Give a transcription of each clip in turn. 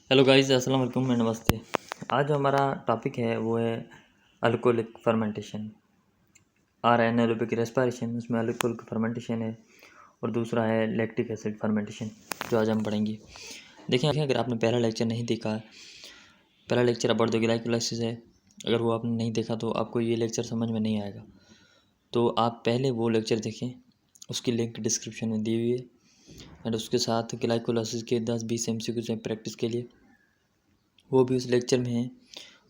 Hello guys, अस्सलाम वालेकुम, नमस्ते। आज जो हमारा टॉपिक है वो है अल्कोहलिक फर्मेंटेशन और एनारोबिक रेस्पिरेशन। उसमें अल्कोहलिक फर्मेंटेशन है और दूसरा है लैक्टिक एसिड फर्मेंटेशन, जो आज हम पढ़ेंगे। देखिए, अगर आपने पहला लेक्चर नहीं देखा है, पहला लेक्चर अबाउट द ग्लाइकोलाइसिस है, अगर वो आपने नहीं देखा तो आपको ये लेक्चर समझ में नहीं आएगा। तो आप पहले वो लेक्चर देखें, उसकी लिंक डिस्क्रिप्शन में दी हुई है। एंड उसके साथ ग्लाइकोलाइसिस के 10-20 MCQs हैं प्रैक्टिस के लिए, वो भी उस लेक्चर में है,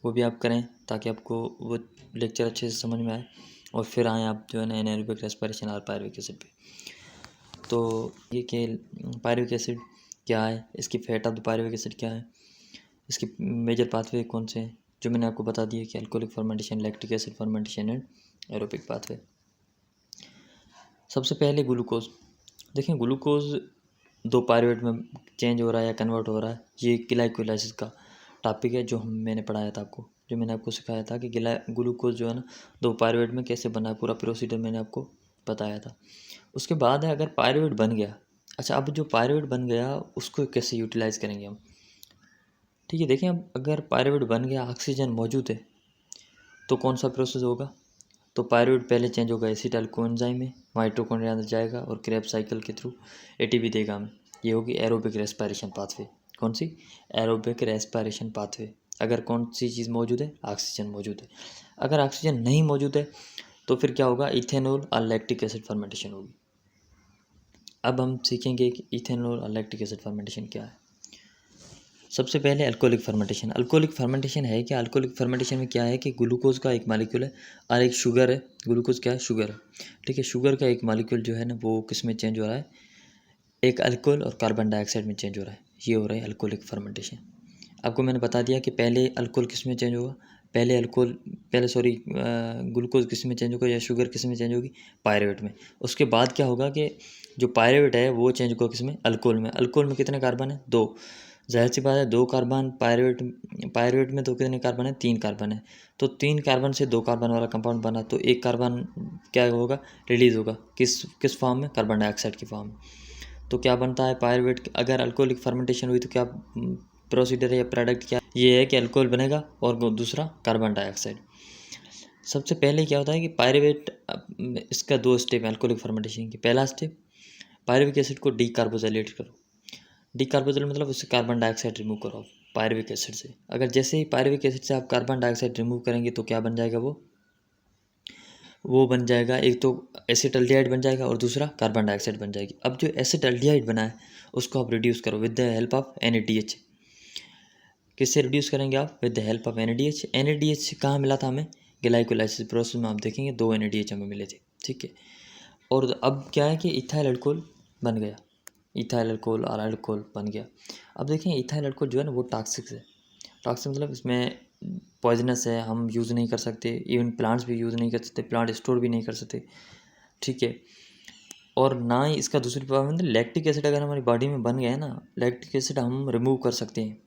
वो भी आप करें ताकि आपको वो लेक्चर अच्छे से समझ में आए और फिर आएँ आप जो है ना एनारोबिक रेस्पिरेशन और पायरुविक एसिड पे। तो ये कि पायरुविक एसिड क्या है, इसकी fat of the pyruvic acid क्या है, इसके मेजर पाथवे कौन से हैं, जो मैंने आपको बता दिया कि alcoholic fermentation, lactic acid fermentation and aerobic pathway. सबसे पहले ग्लूकोज। देखें, ग्लूकोज 2 पायरुवेट में चेंज हो रहा है या कन्वर्ट हो रहा है, ये ग्लाइकोलाइसिस का टॉपिक है जो मैंने पढ़ाया था आपको, जो मैंने आपको सिखाया था कि ग्लूकोज जो है ना 2 पायरुवेट में कैसे बना है, पूरा प्रोसीजर मैंने आपको बताया था। उसके बाद है, अगर पायरुवेट बन गया, अच्छा अब जो पायरुवेट बन गया उसको कैसे यूटिलाइज़ करेंगे हम। ठीक है, देखें, अब अगर पायरुवेट बन गया, ऑक्सीजन मौजूद है, तो कौन सा प्रोसेस होगा। तो पायरुवेट पहले चेंज होगा एसिटाइल कोएंजाइम में, माइटोकॉन्ड्रिया अंदर जाएगा और क्रेब्स साइकिल के थ्रू एटीपी देगा हमें। ये होगी एरोबिक रेस्पिरेशन पाथवे। कौन सी? Aerobic respiration pathway. अगर कौन सी चीज़ मौजूद है? ऑक्सीजन मौजूद है। अगर ऑक्सीजन नहीं मौजूद है तो फिर क्या होगा? इथेनॉल और लैक्टिक एसिड फर्मेंटेशन होगी। अब हम सीखेंगे कि इथेनॉल और लैक्टिक एसिड फर्मेंटेशन क्या है। सबसे पहले अल्कोहलिक फर्मेंटेशन। अल्कोहलिक फर्मेंटेशन है क्या? अल्कोहलिक फर्मेंटेशन में क्या है कि ग्लूकोज का एक मालिक्यूल है और एक शुगर है। ग्लूकोज क्या है? शुगर है। ठीक है, शुगर का एक मालिक्यूल जो है ना वो किस में चेंज हो रहा है? एक अल्कोहल और कार्बन डाइऑक्साइड में चेंज हो रहा है। ये हो रहा है अल्कोहलिक फर्मेंटेशन। आपको मैंने बता दिया कि पहले अल्कोहल किस में चेंज होगा, ग्लूकोज किस में चेंज होगा या शुगर किस में चेंज होगी? पायरुवेट में। उसके बाद क्या होगा कि जो पायरुवेट है वो चेंज होगा किस में? अल्कोहल में। अल्कोहल में कितने कार्बन है? 2। जाहिर सी बात है, 2 कार्बन पायरुवेट में तो कितने कार्बन है? 3 कार्बन है। तो 3 कार्बन से 2 कार्बन वाला कंपाउंड बना, तो एक कार्बन क्या होगा? रिलीज होगा किस फॉर्म में? कार्बन डाइऑक्साइड की फॉर्म में। तो क्या बनता है पायरुवेट? अगर अल्कोहलिक फर्मेंटेशन हुई तो क्या प्रोसीजर है या प्रोडक्ट क्या? ये है कि अल्कोहल बनेगा और दूसरा कार्बन डाइऑक्साइड। सबसे पहले क्या होता है कि पायरुवेट, इसका 2 स्टेप है अल्कोहलिक फर्मेंटेशन की। पहला स्टेप, पायरुविक एसिड को डीकार्बोजाइलेट करो। डीकार्बोजाइलेट मतलब उससे कार्बन डाइऑक्साइड रिमूव करो पायरुविक एसिड से। अगर जैसे ही पायरुविक एसिड से आप कार्बन डाइऑक्साइड रिमूव करेंगे तो क्या बन जाएगा? वो बन जाएगा, एक तो एसिटल्डिहाइड बन जाएगा और दूसरा कार्बन डाइऑक्साइड बन जाएगी। अब जो एसिटल्डिहाइड बना है उसको आप रिड्यूस करो with the help of NADH। किससे रिड्यूस करेंगे आप? With the help of NADH। NADH कहाँ मिला था हमें? ग्लाइकोलाइसिस प्रोसेस में आप देखेंगे 2 NADH हमें मिले थे। ठीक है, और अब क्या है कि इथाइल अल्कोहल बन गया, इथाइल अल्कोहल और अल्कोहल बन गया। अब देखें, इथाइल अल्कोहल जो है ना वो टॉक्सिक है। टॉक्सिक मतलब इसमें पॉइजनस है, हम यूज़ नहीं कर सकते, इवन प्लांट्स भी यूज़ नहीं कर सकते, प्लांट स्टोर भी नहीं कर सकते। ठीक है, और ना ही इसका दूसरी प्रॉब्लम है लैक्टिक एसिड। अगर हमारी बॉडी में बन गया है ना लैक्टिक एसिड, हम रिमूव कर सकते हैं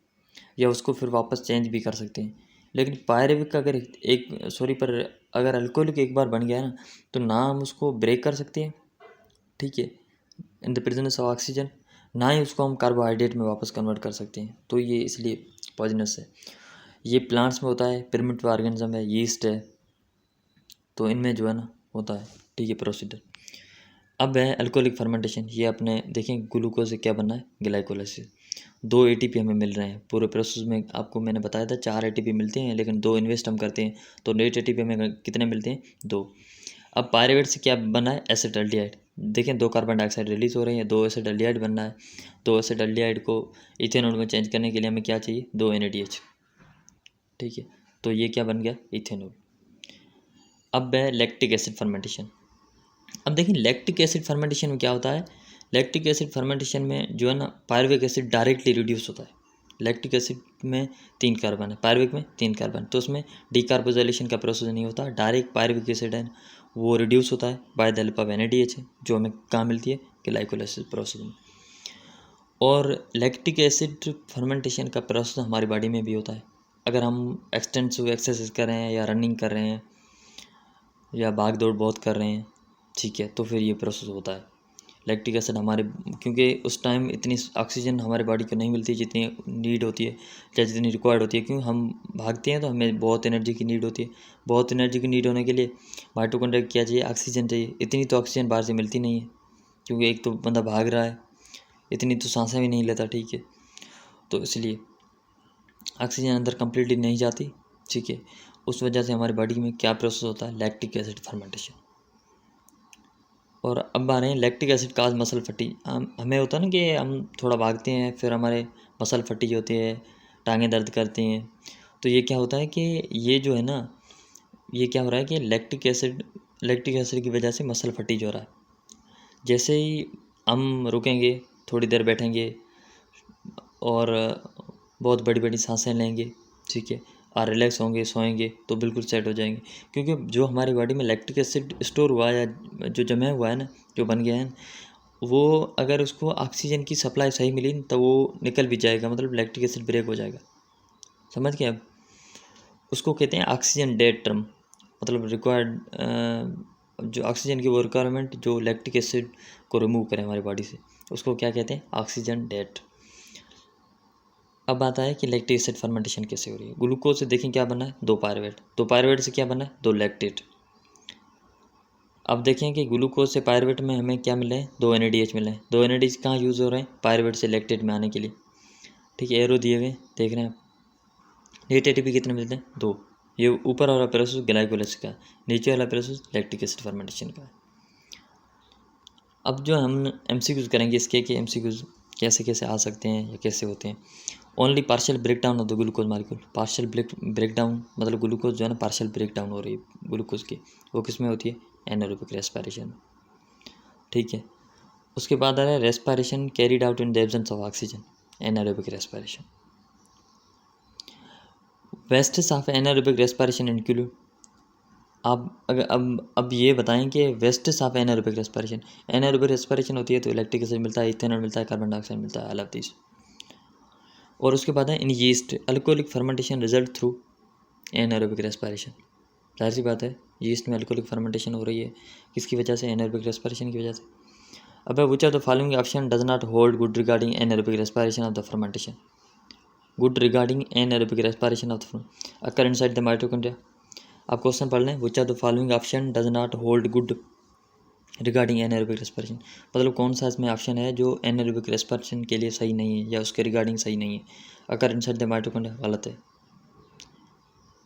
या उसको फिर वापस चेंज भी कर सकते हैं। लेकिन पायरुविक का अगर अगर अल्कोहलिक एक बार बन गया है ना तो ना हम उसको ब्रेक कर सकते हैं, ठीक है, in the presence of oxygen, ना ही उसको हम कार्बोहाइड्रेट में वापस कन्वर्ट कर सकते हैं। तो ये इसलिए पॉइजनस है। ये प्लांट्स में होता है, प्रिमिटिव ऑर्गेनिज्म है, यीस्ट है, तो इनमें जो है ना होता है। ठीक है, प्रोसीजर। अब है अल्कोहलिक फर्मेंटेशन। ये अपने देखें ग्लूकोज से क्या बनना है? ग्लाइकोलाइसिस। 2 ATP हमें मिल रहे हैं पूरे प्रोसेस में। आपको मैंने बताया था 4 ATP मिलते हैं, लेकिन 2 इन्वेस्ट हम करते हैं तो नेट ATP हमें कितने मिलते हैं? 2। अब पायरुवेट से क्या बना है? एसिटल्डिहाइड। देखें 2 कार्बन डाइऑक्साइड रिलीज हो रही है, 2 एसिटल्डिहाइड बनना है। 2 एसिटल्डिहाइड को इथेनॉल में चेंज करने के लिए हमें क्या चाहिए? 2 NADH। ठीक है, तो ये क्या बन गया? इथेनॉल। अब है लैक्टिक एसिड फर्मेंटेशन। अब देखिए लैक्टिक एसिड फर्मेंटेशन में क्या होता है? लैक्टिक एसिड फर्मेंटेशन में जो है ना पायरुविक एसिड डायरेक्टली रिड्यूस होता है। लैक्टिक एसिड में 3 कार्बन है, पायरुविक में 3 कार्बन, तो उसमें डीकार्बोजाइलेशन का प्रोसेस नहीं होता, डायरेक्ट पायरुविक एसिड है वो रिड्यूस होता है by the help of NADH, जो हमें कहाँ मिलती है? ग्लाइकोलाइसिस प्रोसेस में। और लैक्टिक एसिड फर्मेंटेशन का प्रोसेस हमारी बॉडी में भी होता है। अगर हम एक्सटेंसिव एक्सरसाइज कर रहे हैं या रनिंग कर रहे हैं या भाग दौड़ बहुत कर रहे हैं, ठीक है, तो फिर ये प्रोसेस होता है। लैक्टिक एसिड हमारे, क्योंकि उस टाइम इतनी ऑक्सीजन हमारे बॉडी को नहीं मिलती जितनी नीड होती है या जितनी रिक्वायर्ड होती है, क्योंकि हम भागते हैं तो हमें बहुत एनर्जी की नीड होती है। बहुत एनर्जी की नीड होने के लिए माइटोकॉन्ड्रिया क्या चाहिए, ऑक्सीजन चाहिए। इतनी तो ऑक्सीजन बाहर से मिलती नहीं है, क्योंकि एक तो बंदा भाग रहा है, इतनी तो सांसें भी नहीं लेता, ठीक है। तो इसलिए ऑक्सीजन अंदर कम्प्लीटली नहीं जाती, ठीक है। उस वजह से हमारी बॉडी में क्या प्रोसेस होता है, लैक्टिक एसिड फर्मेंटेशन। और अब आ रहे हैं लैक्टिक एसिड काज मसल फटी। हमें होता है ना कि हम थोड़ा भागते हैं, फिर हमारे मसल फटी होती है, टांगें दर्द करती हैं। तो ये क्या होता है कि ये जो है ना, ये क्या हो रहा है कि लैक्टिक एसिड की वजह से मसल फटीज हो रहा है। जैसे ही हम रुकेंगे, थोड़ी देर बैठेंगे और बहुत बड़ी बड़ी सांसें लेंगे, ठीक है, और रिलैक्स होंगे, सोएंगे, तो बिल्कुल सेट हो जाएंगे। क्योंकि जो हमारी बॉडी में लैक्टिक एसिड स्टोर हुआ है या जो जमा हुआ है ना, जो बन गया है, वो अगर उसको ऑक्सीजन की सप्लाई सही मिली तो वो निकल भी जाएगा, मतलब लैक्टिक एसिड ब्रेक हो जाएगा। समझ गए अब? उसको कहते हैं ऑक्सीजन डेड टर्म, मतलब रिक्वायर्ड जो ऑक्सीजन की वो रिक्वायरमेंट जो लैक्टिक एसिड को रिमूव करें हमारी बॉडी से, उसको क्या कहते हैं, ऑक्सीजन डेड। अब आता है कि लैक्टिक एसिड फर्मेंटेशन कैसे हो रही है। ग्लूकोज से देखें क्या बना है, 2 पायरुवेट, 2 पायरुवेट से क्या बना है, 2 लैक्टेट। अब देखें कि ग्लूकोज से पायरुवेट में हमें क्या मिले हैं, 2 NADH मिले हैं। 2 NADH कहाँ यूज़ हो रहे हैं, पायरुवेट से लैक्टेट में आने के लिए, ठीक है। एरो दिए हुए देख रहे हैं आप। नेट ATP कितने मिलते हैं, 2। ये ऊपर वाला प्रोसेस ग्लाइकोलाइसिस का है, नीचे वाला प्रोसेस लैक्टिक एसिड फर्मेंटेशन का है। अब जो हम MCQs करेंगे इसके कि MCQs कैसे कैसे आ सकते हैं या कैसे होते हैं। Only partial break down of the glucose molecule. Partial break down मतलब ग्लूकोज जो है ना पार्शियल ब्रेक डाउन हो रही है ग्लूकोज की, वो किस में होती है, एनारोबिक रेस्पिरेशन में, ठीक है। उसके बाद आ रहा है respiration carried out in the absence of oxygen, anaerobic respiration. Wastage of anaerobic respiration include. आप अगर अब ये बताएं कि wastage of anaerobic respiration, anaerobic respiration होती है तो लैक्टिक एसिड मिलता है, इथेनॉल मिलता है, कार्बन डाइऑक्साइड मिलता है, ऑल ऑफ दिस। और उसके बाद है इन yeast alcoholic fermentation result through anaerobic respiration. जाहिर सी बात है यीस्ट में अल्कोहलिक फर्मेंटेशन हो रही है, किसकी वजह से, एनारोबिक रेस्पिरेशन की वजह से। अब which of the following option does not hold good regarding anaerobic respiration of the fermentation. Good regarding anaerobic respiration of the occur inside the mitochondria. आप क्वेश्चन पढ़ लें, which of the following option does not hold good regarding anaerobic respiration, मतलब कौन सा इसमें option है जो anaerobic respiration के लिए सही नहीं है या उसके रिगार्डिंग सही नहीं है। अगर इनसाइड द माइटोकॉन्ड्रिया गलत है,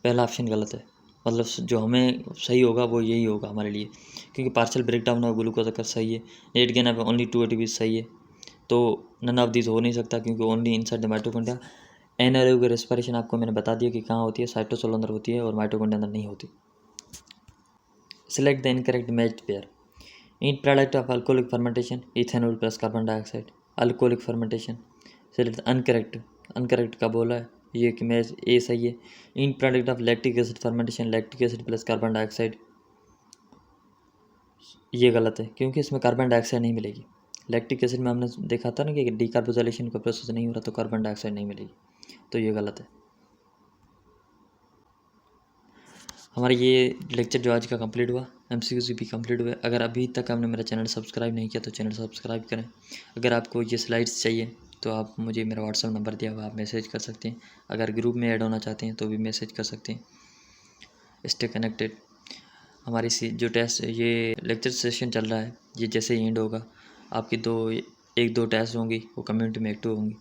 पहला ऑप्शन गलत है, मतलब जो हमें सही होगा वो यही होगा हमारे लिए, क्योंकि partial break down of glucose अगर सही है, net gain of only 2 ATP सही है, तो नन ऑफ दिस हो नहीं सकता, क्योंकि only inside the mitochondria. Anaerobic respiration आपको मैंने बता दिया कि कहाँ होती है, साइटोसोल अंदर होती है और माइटोकॉन्ड्रिया अंदर नहीं होती। Select the incorrect matched pair. End product of alcoholic fermentation ethanol plus carbon dioxide, alcoholic fermentation. Select incorrect, incorrect का बोला है ये कि मैच ए सही है। End product of lactic acid fermentation, lactic acid plus carbon dioxide, ये गलत है, क्योंकि इसमें कार्बन डाइऑक्साइड नहीं मिलेगी। लैक्टिक एसिड में हमने देखा था ना कि डीकार्बोजाइलेशन का प्रोसेस नहीं हो रहा तो कार्बन डाइऑक्साइड नहीं मिलेगी, तो ये गलत है। हमारा ये लेक्चर जो आज का कंप्लीट हुआ, MCQs भी कंप्लीट हुए। अगर अभी तक आपने मेरा चैनल सब्सक्राइब नहीं किया तो चैनल सब्सक्राइब करें। अगर आपको ये स्लाइड्स चाहिए तो आप मुझे मेरा व्हाट्सअप नंबर दिया हुआ, आप मैसेज कर सकते हैं। अगर ग्रुप में ऐड होना चाहते हैं तो भी मैसेज कर सकते हैं। Stay connected. हमारी जो टेस्ट ये लेक्चर सेशन चल रहा है, ये जैसे ही एंड होगा आपकी 1-2 टेस्ट होंगी, वो कम्युनिटी में एक्टिव होंगी।